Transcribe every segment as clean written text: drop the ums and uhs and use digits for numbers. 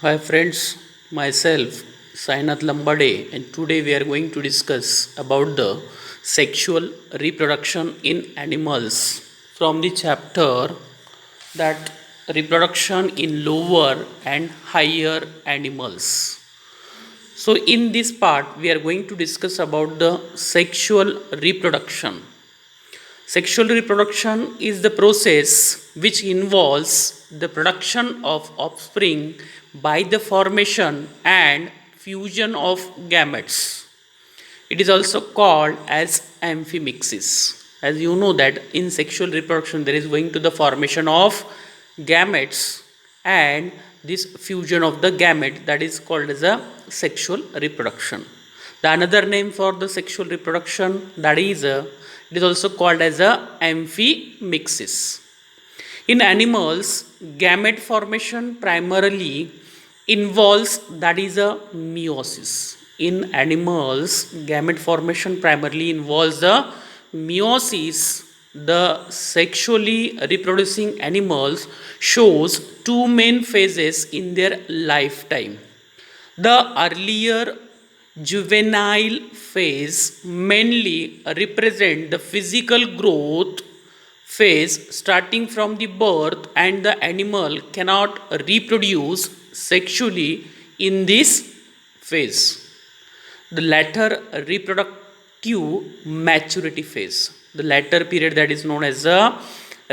Hi friends, myself Sainath Lambade, and today we are going to discuss about the sexual reproduction in animals from the chapter that reproduction in lower and higher animals. So in this part we are going to discuss about the sexual reproduction. Sexual reproduction is the process which involves the production of offspring by the formation and fusion of gametes. It is also called as amphimixis. As you know that in sexual reproduction there is going to the formation of gametes and this fusion of the gamete, that is called as a sexual reproduction. The another name for the sexual reproduction, that is it is also called as a amphimixis. In animals, gamete formation primarily involves, that is a meiosis. In animals, gamete formation primarily involves the meiosis. The sexually reproducing animals shows two main phases in their lifetime. The earlier juvenile phase mainly represent the physical growth phase starting from the birth, and the animal cannot reproduce sexually in this phase. The latter reproductive maturity phase, the latter period, that is known as the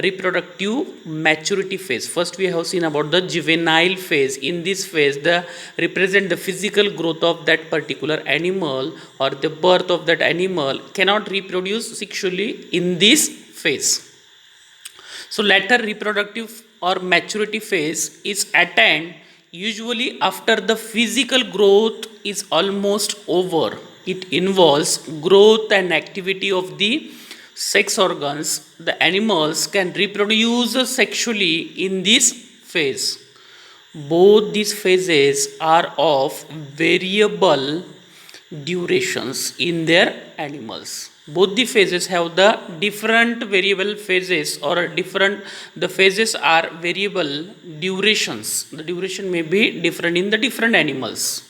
reproductive maturity phase. First we have seen about the juvenile phase. In this phase the represent the physical growth of that particular animal, or the birth of that animal cannot reproduce sexually in this phase. So later reproductive or maturity phase is attained usually after the physical growth is almost over. It involves growth and activity of the sex organs. The animals can reproduce sexually in this phase. Both these phases are of variable durations in their animals. Both the phases have the different variable phases, or different, the phases are variable durations. The duration may be different in the different animals.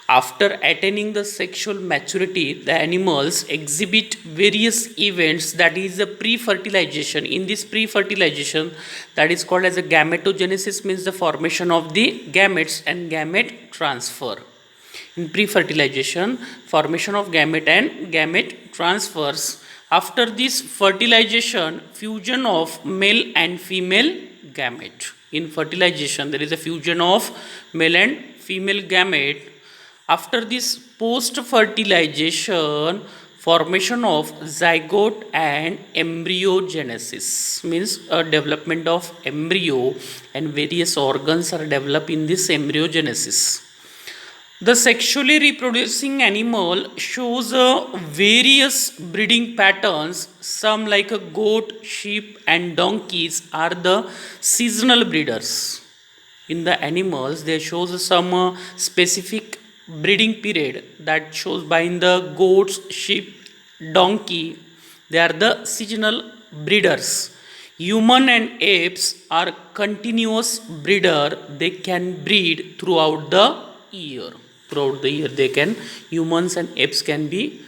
After attaining the sexual maturity, the animals exhibit various events, that is the pre-fertilization. In this pre-fertilization, that is called as a gametogenesis, means the formation of the gametes, and gamete transfer. In pre-fertilization, formation of gamete and gamete transfers. After this fertilization, fusion of male and female gamete. In fertilization, there is a fusion of male and female gamete. After this post-fertilization, formation of zygote and embryogenesis, means a development of embryo, and various organs are developed in this embryogenesis. The sexually reproducing animal shows various breeding patterns. Some, like a goat, sheep, and donkeys, are the seasonal breeders. In the animals, they shows some specific breeding period, that shows by in the goats, sheep, donkey. They are the seasonal breeders. Human and apes are continuous breeder. They can breed throughout the year. Throughout the year they can, humans and apes can be.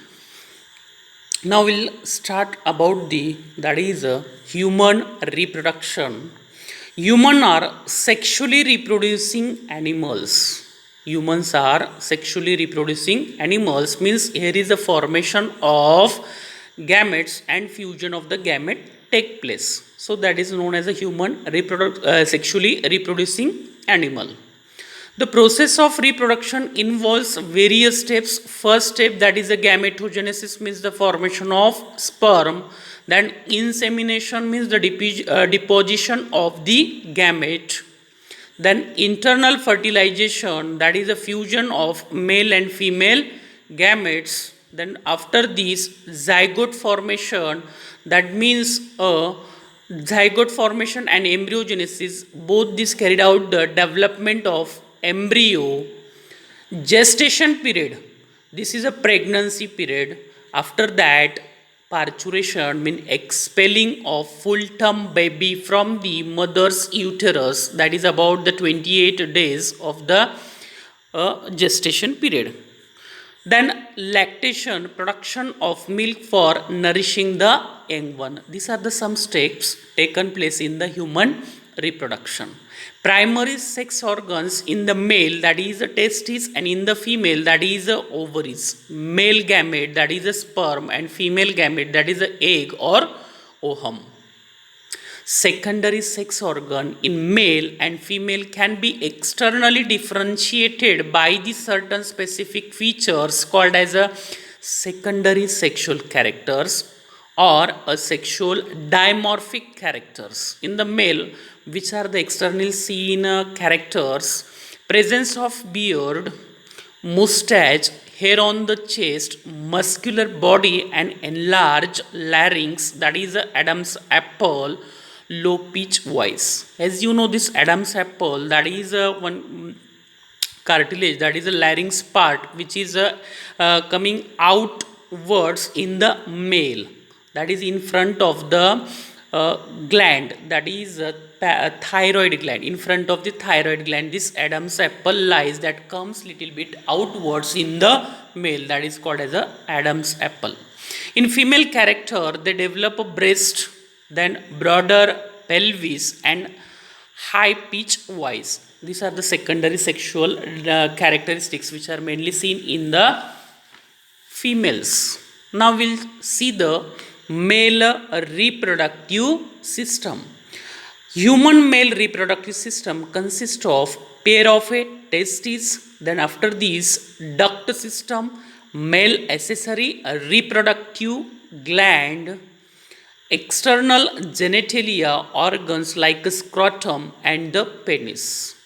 Now we'll start about the, that is human reproduction. Human are sexually reproducing animals. Humans are sexually reproducing animals, means here is a formation of gametes and fusion of the gamete take place. So that is known as a human sexually reproducing animal. The process of reproduction involves various steps. First step, that is a gametogenesis, means the formation of sperm. Then insemination, means the deposition of the gamete. Then internal fertilization, that is a fusion of male and female gametes. Then after this, zygote formation, that means zygote formation and embryogenesis, both this carried out the development of embryo. Gestation period, this is a pregnancy period. After that, Parturition means expelling of full-term baby from the mother's uterus, that is about the 28 days of the gestation period. Then lactation, production of milk for nourishing the young one. These are the some steps taken place in the human reproduction. Primary sex organs in the male, that is the testes, and in the female, that is the ovaries. Male gamete, that is the sperm, and female gamete, that is the egg or ovum. Secondary sex organ in male and female can be externally differentiated by the certain specific features called as a secondary sexual characters or a sexual dimorphic characters. In the male, which are the external seen characters: presence of beard, mustache, hair on the chest, muscular body, and enlarged larynx, that is Adam's apple, low pitch voice. As you know, this Adam's apple, that is one cartilage, that is a larynx part, which is coming outwards in the male, that is in front of the gland, that is thyroid gland. In front of the thyroid gland, this Adam's apple lies, that comes little bit outwards in the male, that is called as a Adam's apple. In female character, they develop a breast, then broader pelvis and high pitch voice. These are the secondary sexual characteristics which are mainly seen in the females. Now we'll see the male reproductive system. Human male reproductive system consists of pair of a testes, then after this duct system, male accessory reproductive gland, external genitalia organs like scrotum and the penis.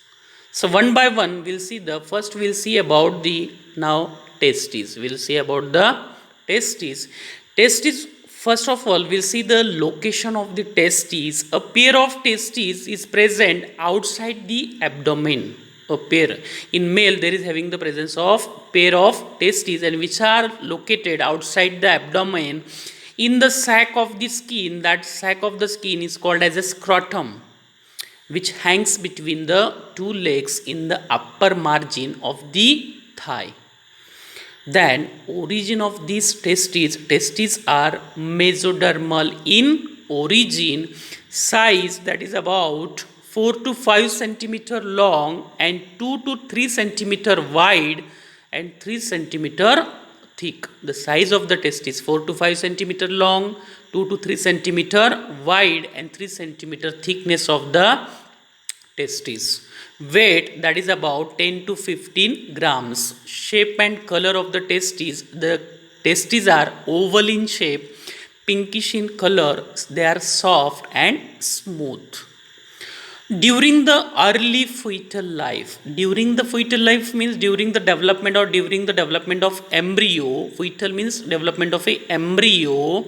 So one by one we'll see the first we'll see about the now testes. We'll see about the testes. Testes, first of all, we'll see the location of the testes. A pair of testes is present outside the abdomen. A pair. In male, there is having the presence of pair of testes, and which are located outside the abdomen in the sac of the skin. That sac of the skin is called as a scrotum, which hangs between the two legs in the upper margin of the thigh. Then origin of these testes are mesodermal in origin, size that is about 4 to 5 centimeter long and 2 to 3 centimeter wide and 3 centimeter thick. The size of the testis 4 to 5 centimeter long, 2 to 3 centimeter wide and 3 centimeter thickness of the testis. Weight that is about 10 to 15 grams. Shape and color of the testes. The testes are oval in shape, pinkish in color. They are soft and smooth. During the early fetal life, during the fetal life means during the development or during the development of embryo. Fetal means development of a embryo.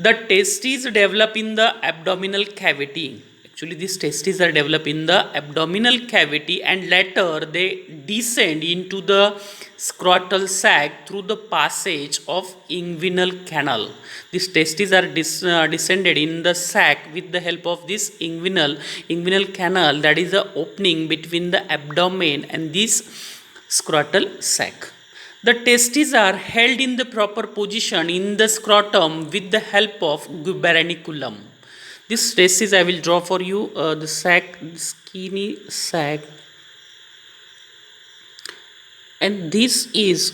The testes develop in the abdominal cavity. Actually, these testes are developed in the abdominal cavity, and later they descend into the scrotal sac through the passage of inguinal canal. These testes are descended in the sac with the help of this inguinal canal, that is the opening between the abdomen and this scrotal sac. The testes are held in the proper position in the scrotum with the help of gubernaculum. This testes I will draw for you, the sac, skinny sac, and these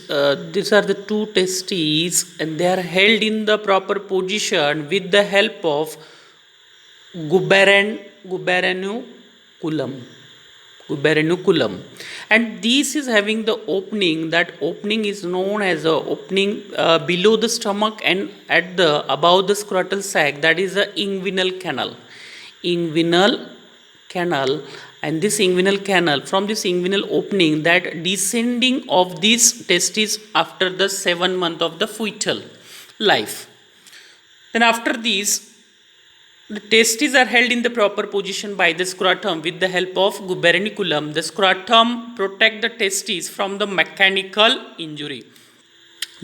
are the two testes, and they are held in the proper position with the help of gubernaculum, and this is having the opening. That opening is known as a opening below the stomach and at the above the scrotal sac, that is the inguinal canal. And this inguinal canal, from this inguinal opening, that descending of these testes after the 7 month of the fetal life. Then after this, the testes are held in the proper position by the scrotum with the help of gubernaculum. The scrotum protect the testes from the mechanical injury.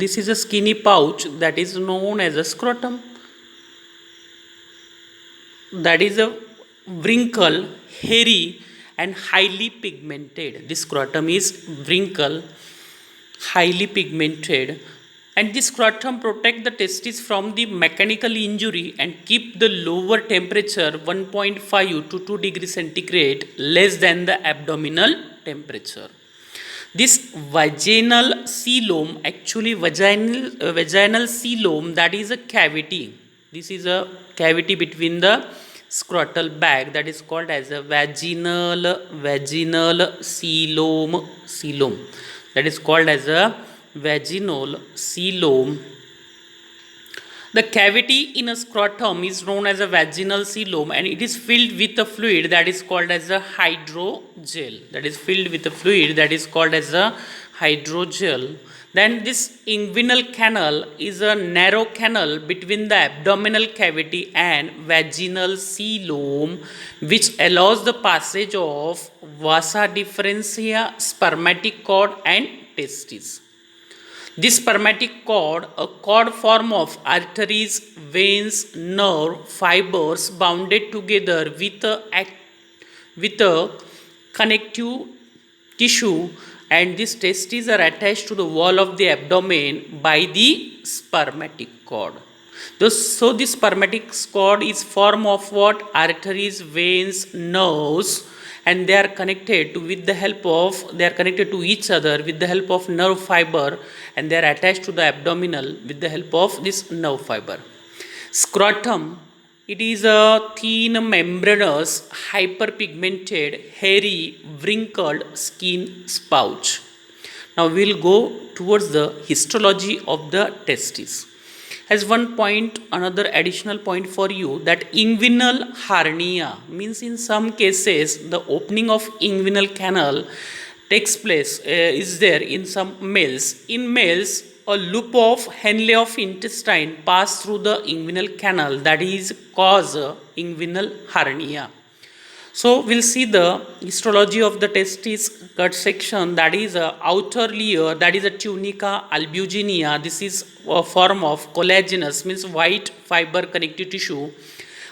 This is a skinny pouch that is known as a scrotum. That is a wrinkle, hairy and highly pigmented. This scrotum is wrinkle, highly pigmented, and this scrotum protect the testes from the mechanical injury and keep the lower temperature 1.5 to 2 degrees centigrade less than the abdominal temperature. This vaginal coelom, actually vaginal coelom, that is a cavity. This is a cavity between the scrotal bag, that is called as a vaginal coelom. That is called as a vaginal coelom. The cavity in a scrotum is known as a vaginal coelom, and it is filled with a fluid that is called as a hydrogel. That is filled with a fluid that is called as a hydrogel. Then this inguinal canal is a narrow canal between the abdominal cavity and vaginal coelom, which allows the passage of vasa differentia, spermatic cord and testes. This spermatic cord, a cord form of arteries, veins, nerve, fibers bounded together with a connective tissue, and these testes are attached to the wall of the abdomen by the spermatic cord. So this spermatic cord is form of what? Arteries, veins, nerves, and they are connected to each other with the help of nerve fiber, and they are attached to the abdominal with the help of this nerve fiber. Scrotum, it is a thin, membranous, hyperpigmented, hairy, wrinkled skin pouch. Now we will go towards the histology of the testes. As one point, another additional point for you, that inguinal hernia means in some cases the opening of inguinal canal takes place is there in some males. In males, a loop of Henle intestine pass through the inguinal canal, that is cause inguinal hernia. So we'll see the histology of the testis cut section. That is a outer layer, that is a tunica albuginea. This is a form of collagenous, means white fiber connective tissue.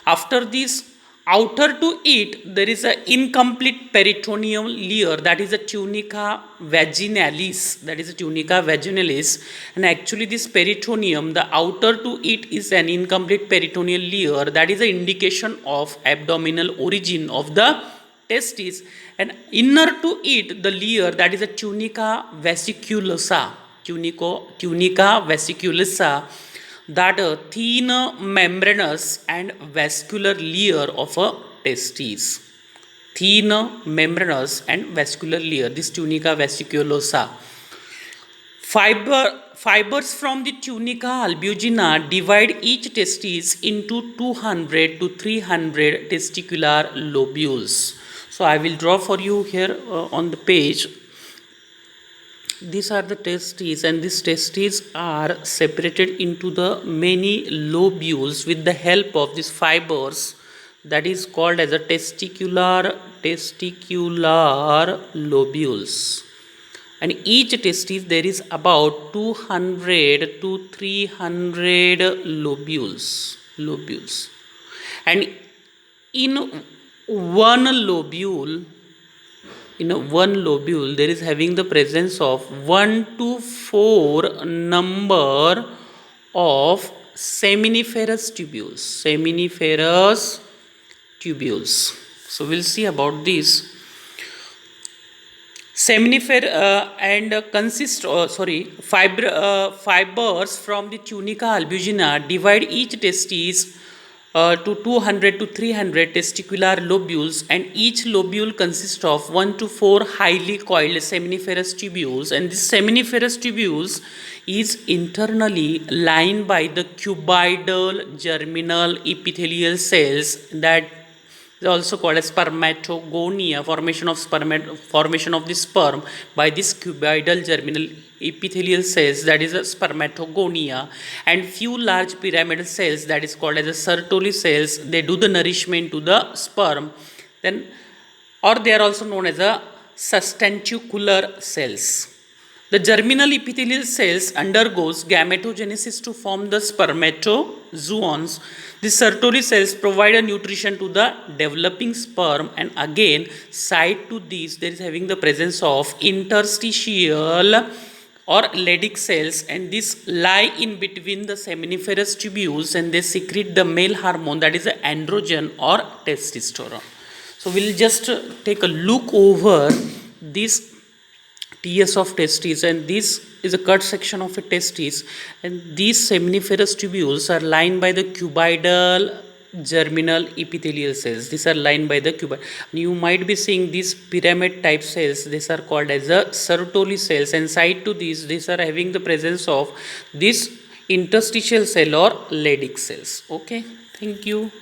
After this, outer to it, there is a incomplete peritoneal layer, that is a tunica vaginalis. And actually this peritoneum, the outer to it is an incomplete peritoneal layer, that is an indication of abdominal origin of the testis. And inner to it, the layer, that is a tunica vesiculosa, that a thin, membranous and vascular layer of a testes. Thin, membranous and vascular layer, this tunica vesiculosa. Fibers from the tunica albugina divide each testis into 200 to 300 testicular lobules. So I will draw for you here on the page. These are the testes, and these testes are separated into the many lobules with the help of these fibers, that is called as a testicular lobules. And each testis there is about 200 to 300 lobules. And in one lobule there is having the presence of 1 to 4 number of seminiferous tubules. So we'll see about this. Fibers from the tunica albugina divide each testis to 200 to 300 testicular lobules, and each lobule consists of 1 to 4 highly coiled seminiferous tubules, and this seminiferous tubules is internally lined by the cuboidal germinal epithelial cells, that is also called as spermatogonia, formation of the sperm by this cuboidal germinal epithelial cells, that is a spermatogonia, and few large pyramidal cells, that is called as a Sertoli cells. They do the nourishment to the sperm. Then, or they are also known as a sustentacular cells. The germinal epithelial cells undergoes gametogenesis to form the spermatozoons. The Sertoli cells provide a nutrition to the developing sperm, and again side to these there is having the presence of interstitial or Leydig cells, and these lie in between the seminiferous tubules and they secrete the male hormone, that is the androgen or testosterone. So we'll just take a look over this TS of testes, and this is a cut section of a testis, and these seminiferous tubules are lined by the cuboidal germinal epithelial cells. These are lined by the cuboid. You might be seeing these pyramid type cells. These are called as the Sertoli cells, and side to these are having the presence of this interstitial cell or Leydig cells. Okay, thank you.